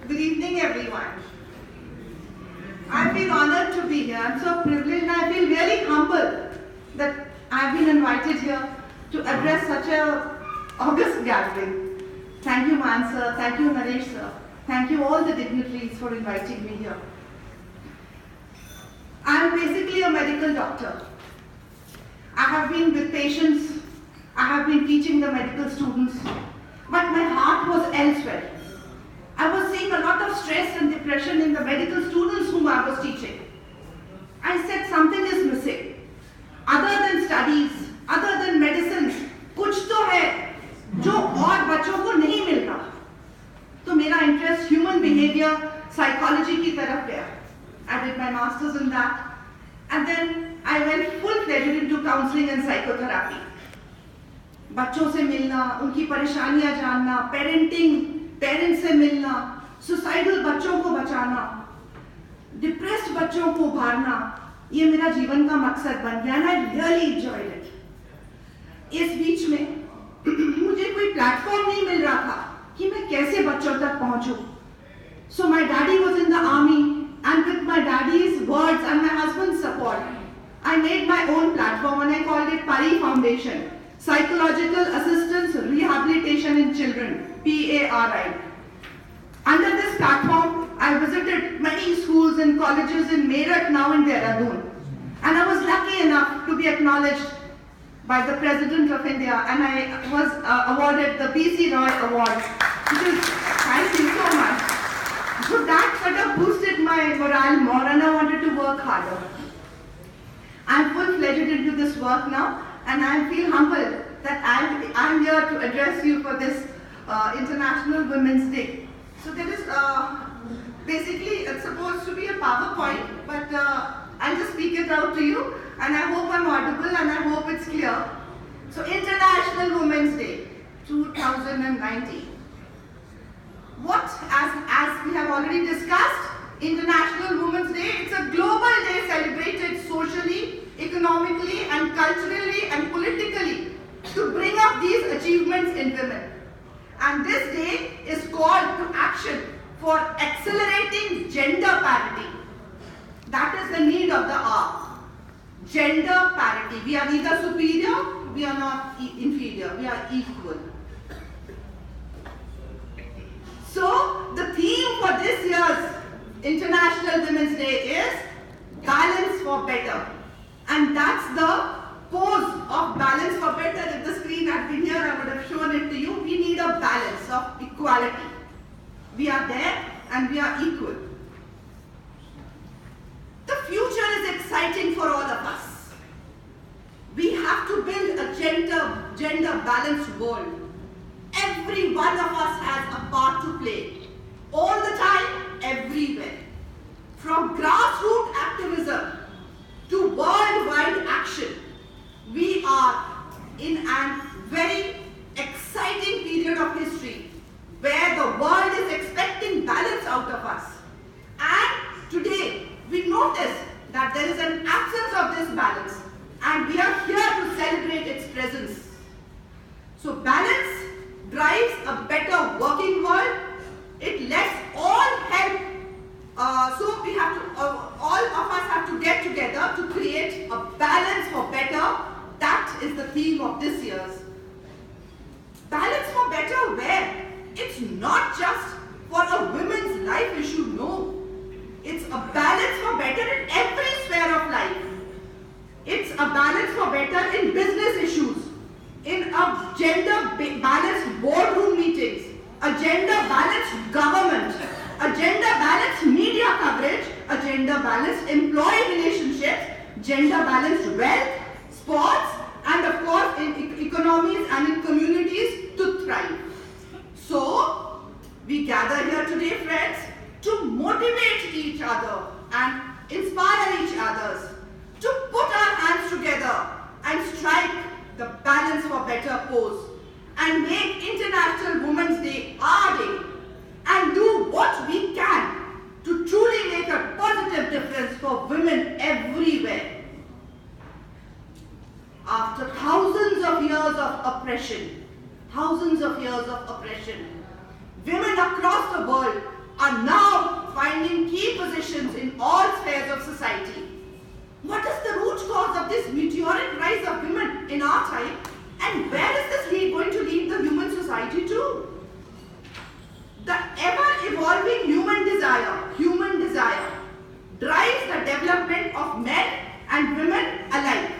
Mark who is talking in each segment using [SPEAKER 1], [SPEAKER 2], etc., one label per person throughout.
[SPEAKER 1] Good evening, everyone. I feel honored to be here. I'm so privileged and I feel really humble that I've been invited here to address such a august gathering. Thank you, Man sir. Thank you, Naresh sir. Thank you all the dignitaries for inviting me here. I'm basically a medical doctor. I have been with patients. I have been teaching the medical students. But my heart was elsewhere. I was seeing a lot of stress and depression in the medical students whom I was teaching. I said something is missing. Other than studies, other than medicine, कुछ तो है जो और बच्चों को नहीं मिल रहा. तो मेरा interest human behavior, psychology की तरफ गया. I did my masters in that. And then I went full-fledged into counseling and psychotherapy. बच्चों से मिलना, उनकी परेशानियां जानना, पेरेंटिंग, पेरेंट्स से मिलना, सुसाइडल बच्चों को बचाना, डिप्रेस्ड बच्चों को उभारना, ये मेरा जीवन का मकसद बन गया and I really enjoyed it. इस बीच में मुझे कोई प्लेटफॉर्म नहीं मिल रहा था कि मैं कैसे बच्चों तक पहुंचूं. So my daddy was in the army and with my daddy's words and my husband's support, I made my own platform and I called it Pari Foundation. Psychological Assistance Rehabilitation in Children, PARI. Under this platform, I visited many schools and colleges in Meerut, now in DehraDun. And I was lucky enough to be acknowledged by the President of India and I was awarded the PC Roy Award, which is, thank you so much. So that sort of boosted my morale more and I wanted to work harder. I'm full-fledged into this work now. And I feel humbled that I'm here to address you for this International Women's Day. So there is, basically it's supposed to be a PowerPoint, but I'll just speak it out to you and I hope I'm audible and I hope it's clear. So International Women's Day 2019. What, as we have already discussed, International Women's Day, it's a global day celebrated socially, economically and culturally and politically to bring up these achievements in women. And this day is called to action for accelerating gender parity. That is the need of the hour. Gender parity. We are neither superior, we are not inferior, we are equal. So the theme for this year's International Women's Day is Balance for Better. And that's the pose of balance for better. If the screen had been here, I would have shown it to you. We need a balance of equality. We are there and we are equal. The future is exciting for all of us. We have to build a gender balanced world. Every one of us has a part to play. All the time, everywhere. From grassroots activism to worldwide action, we are in a very exciting period of history where the world is expecting balance out of us. And today, we notice that there is an absence of this balance and we are here to celebrate its presence. So balance drives a better working world. It lets all help. So we have to, all of us have to get together to create a balance for better. That is the theme of this year's. Balance for better where? It's not just for a women's life issue, no. It's a balance for better in every sphere of life. It's a balance for better in business issues, in a gender balanced boardroom meetings, a gender balanced government, a gender balanced media coverage, a gender balanced employee relationships, gender balanced wealth, sports, and of course in economies and in communities to thrive. So, we gather here today, friends, to motivate each other and inspire each others, to put our hands together and strike the balance for better pose and make International Women's Day our day and do what we can to truly make a positive difference for women everywhere. After thousands of years of oppression, women across the world are meteoric rise of women in our time, and where is this going to lead the human society to? The ever-evolving human desire drives the development of men and women alike.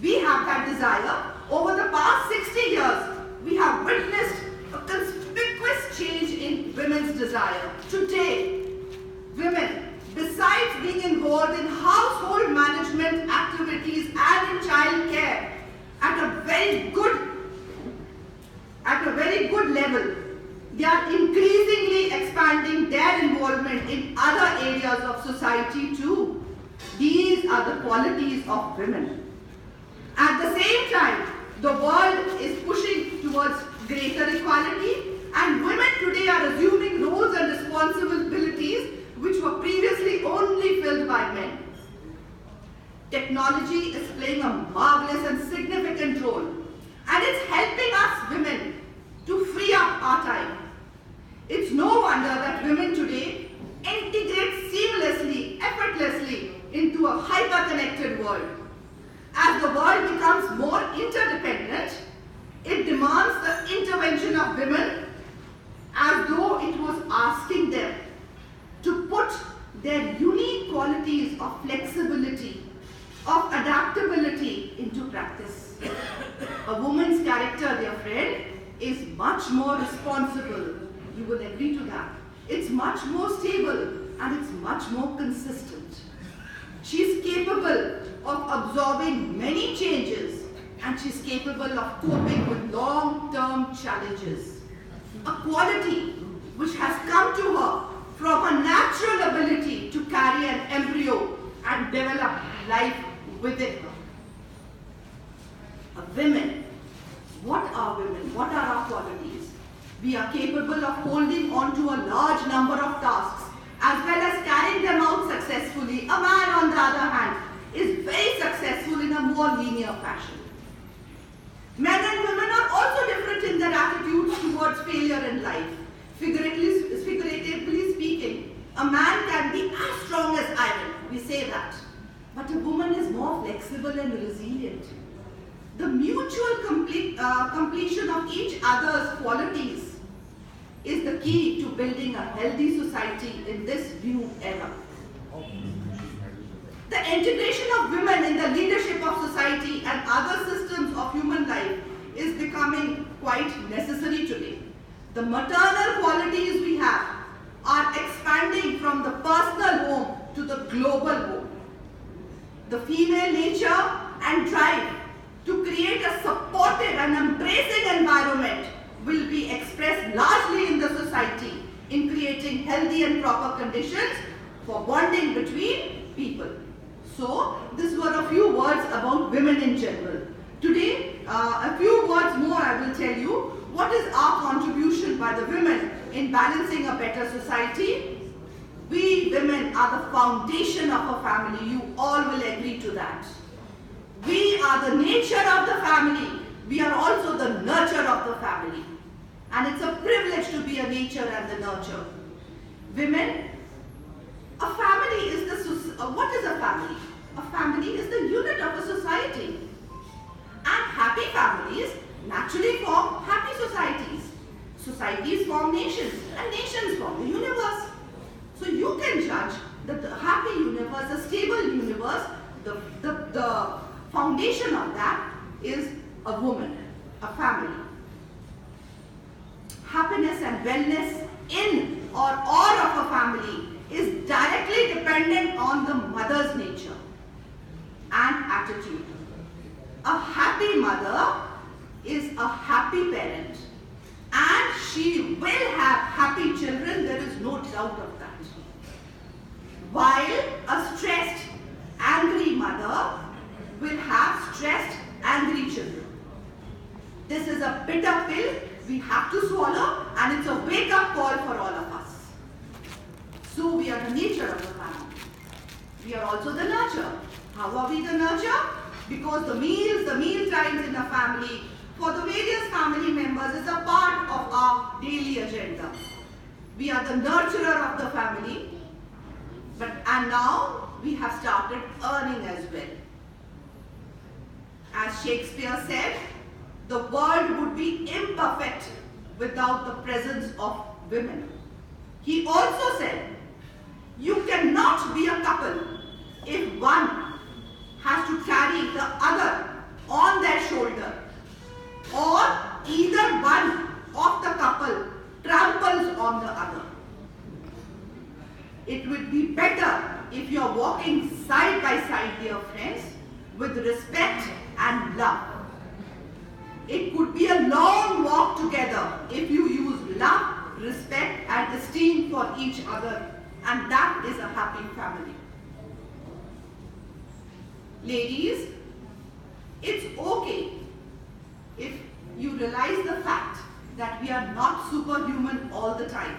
[SPEAKER 1] We have that desire. Over the past 60 years, we have witnessed a conspicuous change in women's desire. Today, women, besides being involved in household management activities and in child care at a very good level, they are increasingly expanding their involvement in other areas of society too. These are the qualities of women. At the same time, the world is pushing towards greater equality, and women today are assuming roles and responsibilities which were previously only filled by men. Technology is playing a marvelous and significant role, and it's helping us women to free up our time. It's no wonder that women today integrate seamlessly, effortlessly into a hyper-connected world. As the world becomes more interdependent, it demands the intervention of women as though it was asking them to put their unique qualities of flexibility, of adaptability into practice. A woman's character, dear friend, is much more responsible. You will agree to that. It's much more stable and it's much more consistent. She is capable of absorbing many changes, and she is capable of coping with long-term challenges. A quality which has come to her from a natural ability to carry an embryo and develop life within her. Women. What are women? What are our qualities? We are capable of holding on to a large number of tasks as well as carrying them out successfully. A man, on the other hand, is very successful in a more linear fashion. Men and women are also different in their attitudes towards failure in life. Figuratively speaking, a man can be as strong as iron, we say that. But a woman is more flexible and resilient. The mutual completion of each other's qualities is the key to building a healthy society in this new era. The integration of women in the leadership of society and other systems of human life is becoming quite necessary today. The maternal qualities we have are expanding from the personal home to the global home. The female nature and drive to create a supportive and embracing environment will be expressed largely in the society in creating healthy and proper conditions for bonding between people. So, these were a few words about women in general. Today, a few words more I will tell you. What is our contribution by the women in balancing a better society? We women are the foundation of a family. You all will agree to that. We are the nature of the family. We are also the nurture of the family. And it's a privilege to be a nature and the nurture. Women, a family is what is a family? A family is the unit of a society. And happy families naturally form happy societies. Societies form nations, and nations form the universe. So you can judge that the happy universe, a stable universe, the foundation of that is a woman, a family. Happiness and wellness in or of a family is directly dependent on the mother's nature and attitude. A happy mother is a happy parent, and she will have happy children, there is no doubt of that. While a stressed, angry mother will have stressed, angry children. This is a bitter pill we have to swallow, and it's a wake-up call for all of us. So we are the nature of the family. We are also the nurture. How are we the nurture? Because the meal times in a family for the various family members is a part of our daily agenda. We are the nurturer of the family, and now we have started earning as well. As Shakespeare said, the world would be imperfect without the presence of women. He also said, you cannot be a couple if one has to carry the other on their shoulder, or either one of the couple tramples on the other. It would be better if you are walking side by side, dear friends, with respect and love. It could be a long walk together if you use love, respect and esteem for each other, and that is a happy family. Ladies, it's okay if you realize the fact that we are not superhuman all the time.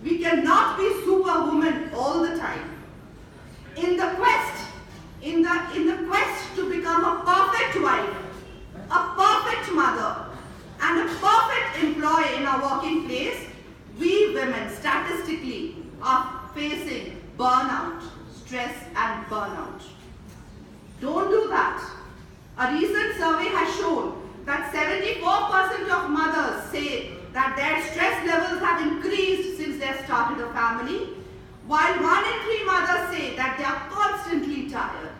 [SPEAKER 1] We cannot be superwoman all the time. In the quest to become a perfect wife, a perfect mother, and a perfect employee in our working place, we women statistically are facing burnout, stress and burnout. Don't do that. A recent survey has shown that 74% of mothers say that their stress levels have increased since they have started a family, while 1 in 3 mothers say that they are constantly tired.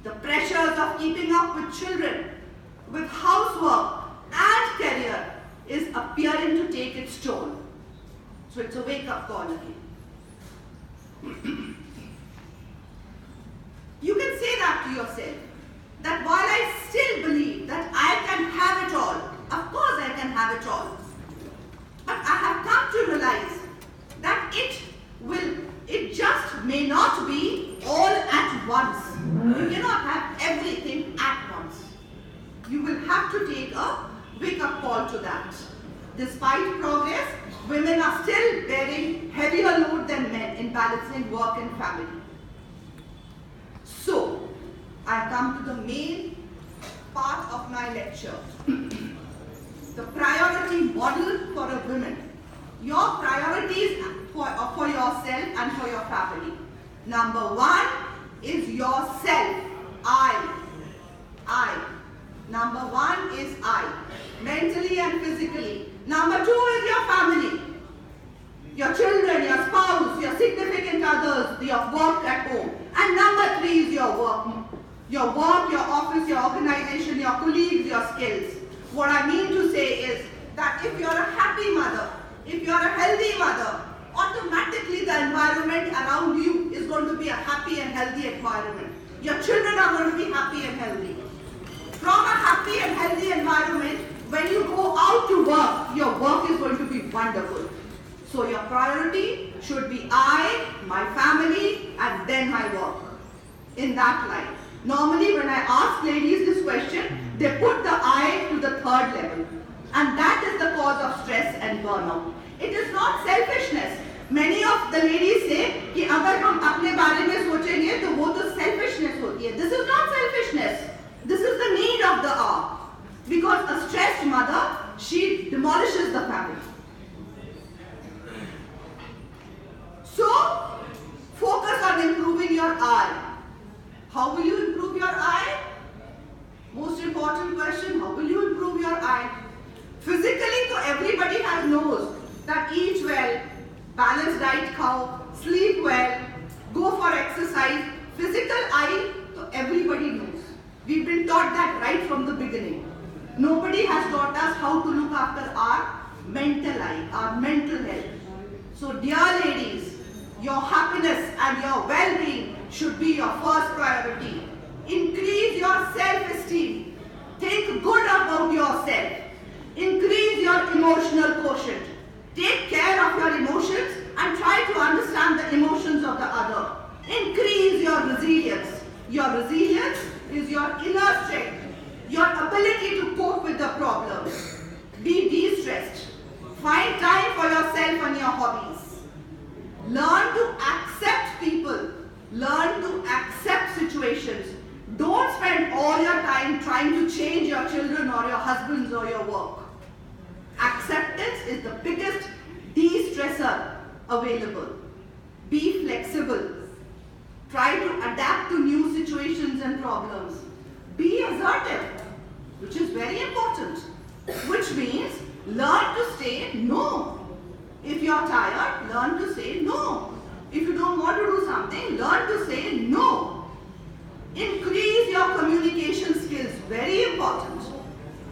[SPEAKER 1] The pressures of keeping up with children, with housework and career is appearing to take its toll. So it's a wake-up call again. You can say that to yourself, that while I still believe that I can have it all, of course I can have it all, but I have come to realize that it just may not be all at once. You cannot have everything at once. You will have to take a wake-up call to that. Despite progress, women are still bearing heavier load than men in balancing work and family. So, I come to the main part of my lecture. The priority model for a woman. Your priorities for yourself and for your family. Number 1 is yourself. I. Number 1 is I. Mentally and physically. Number 2 is your family. Your children, your spouse, your significant others, your work at home. And number 3 is your work. Your work, your office, your organization, your colleagues, your skills. What I mean to say is that if you're a happy mother, if you're a healthy mother, automatically the environment around you is going to be a happy and healthy environment. Your children are going to be happy and healthy. From a happy and healthy environment, when you go out to work, your work is going to be wonderful. So your priority should be I, my family, and then my work. In that line. Normally when I ask ladies this question, they put the I to the 3rd level. And that is the cause of stress and burnout. It is not selfishness. Many of the ladies say कि अगर हम अपने बारे में सोचेंगे तो वो तो selfishness होती है. This is not selfishness. This is the need of the hour. Because a stressed mother, she demolishes the family. So, focus on improving your I. How will you improve your I? Most important question, how will you improve your I? Physically, so everybody knows that eat well, balanced diet खाओ, sleep well, go for exercise. Physical I, so everybody knows. We've been taught that right from the beginning. Nobody has taught us how to look after our mental I, our mental health. So dear ladies, your happiness and your well-being should be your first priority. Increase your self-esteem. Think good about yourself. Increase your emotional quotient. Take care of your emotions and try to understand the emotions of the other. Increase your resilience. Your resilience is your inner strength, your ability to cope with the problems. Be de-stressed. Find time for yourself and your hobbies. Learn to accept people. Learn to accept situations. Don't spend all your time trying to change your children or your husbands or your work. Acceptance is the biggest de-stressor available. Be flexible. Try to adapt to new situations and problems. Be assertive, which is very important, which means learn to say no. If you are tired, learn to say no. If you don't want to do something, learn to say no. Increase your communication skills, very important.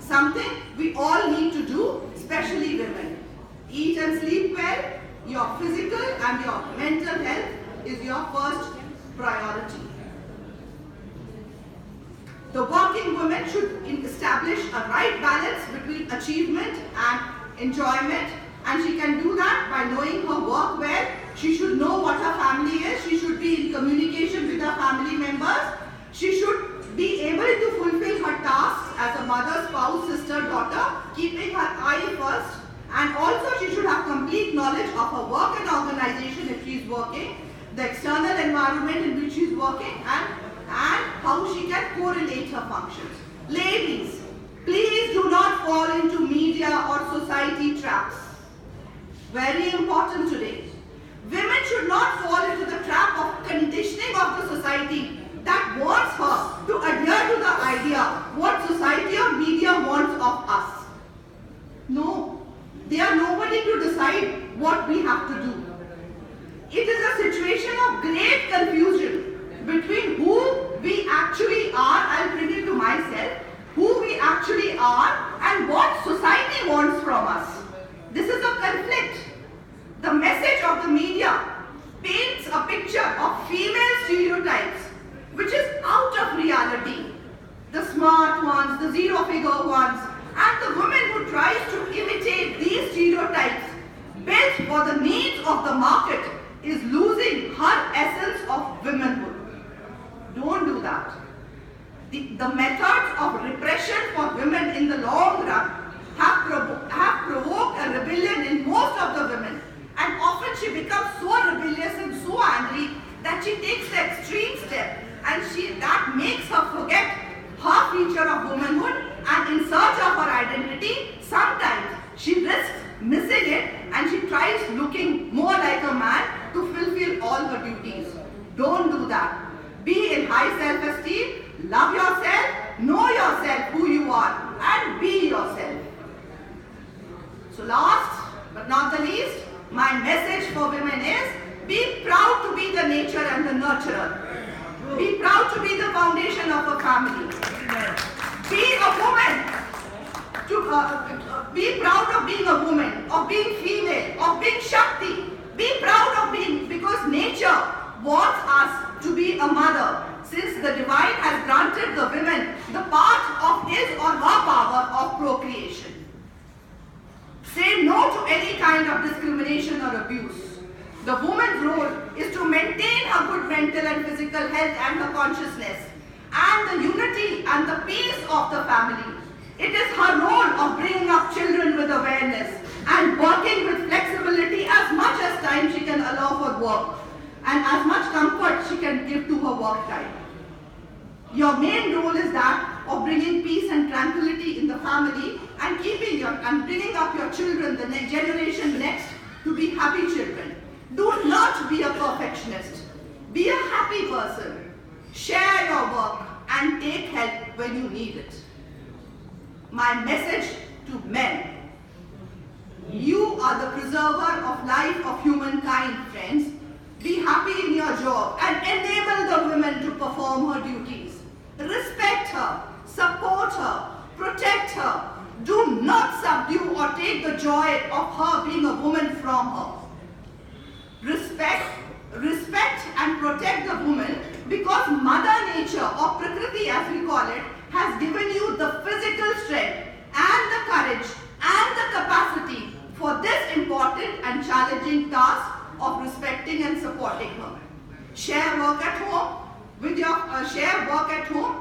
[SPEAKER 1] Something we all need to do, especially women. Eat and sleep well. Your physical and your mental health is your first priority. The working woman should establish a right balance between achievement and enjoyment, and she can do that by knowing her work well. She should know what her family is. She should be in communication with her family members. She should be able to fulfill her tasks as a mother, spouse, sister, daughter, keeping her eye first. And also she should have complete knowledge of her work and organization if she is working, the external environment in which she is working, and how she can correlate her functions. Ladies, please do not fall into media or society traps. Very important today. Women should not fall into the trap of conditioning of the society that wants her to adhere to the idea what society or media wants of us. No, they are nobody to decide what we have to do. It is a situation of great confusion between who we actually are, I'll bring it to myself, who we actually are and what society wants from us. This is a conflict. The message of the media paints a picture of female stereotypes which is out of reality. The smart ones, the zero-figure ones, and the woman who tries to imitate these stereotypes built for the needs of the market is losing her essence of womanhood. Don't do that. The methods of repression for women in the long run have provoked a rebellion in most of the women, and often she becomes so rebellious and so angry that she takes the extreme step, and that makes her forget her feature of womanhood, and in search of her identity, sometimes she risks missing it and she tries looking more like a man to fulfill all her duties. Don't do that. Be in high self-esteem, love yourself, know yourself who you are, and be yourself. So last but not the least, my message for women is, be proud to be the nature and the nurturer. Be proud to be the foundation of a family. Be a woman. Be proud of being a woman, of being female, of being Shakti. Be proud of being, because nature wants us to be a mother, since the divine has granted the women the part of his or her power of procreation. Say no to any kind of discrimination or abuse. The woman's role is to maintain her good mental and physical health and her consciousness, and the unity and the peace of the family. It is her role of bringing up children with awareness and working with flexibility as much as time she can allow for work, and as much comfort she can give to her work time. Your main role is that of bringing peace and tranquility in the family and bringing up your children, the next generation next, to be happy children. Do not be a perfectionist. Be a happy person. Share your work and take help when you need it. My message to men: you are the preserver of life of humankind, friends. Be happy in your job and enable the women to perform her duties. Respect her, support her, protect her. Do not subdue or take the joy of her being a woman from her. Respect and protect the woman, because Mother Nature, or Prakriti as we call it, has given you the physical strength and the courage and the capacity for this important and challenging task of respecting and supporting her. Share work at home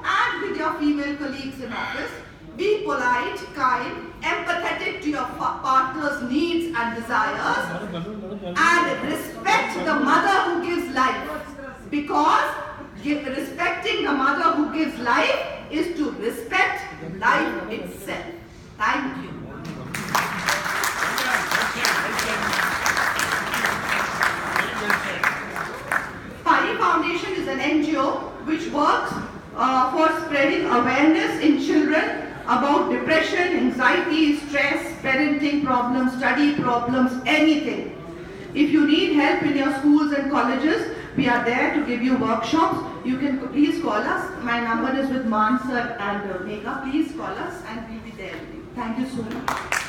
[SPEAKER 1] and with your female colleagues in office. Be polite, kind, empathetic to your partner's needs and desires, and respect the mother who gives life, because respecting the mother who gives life is to respect life itself. Thank you. Pari Foundation is an NGO which works for spreading awareness in children about depression, anxiety, stress, parenting problems, study problems, anything. If you need help in your schools and colleges, we are there to give you workshops. You can please call us. My number is with Man sir and Megha. Please call us and we'll be there. Thank you so much.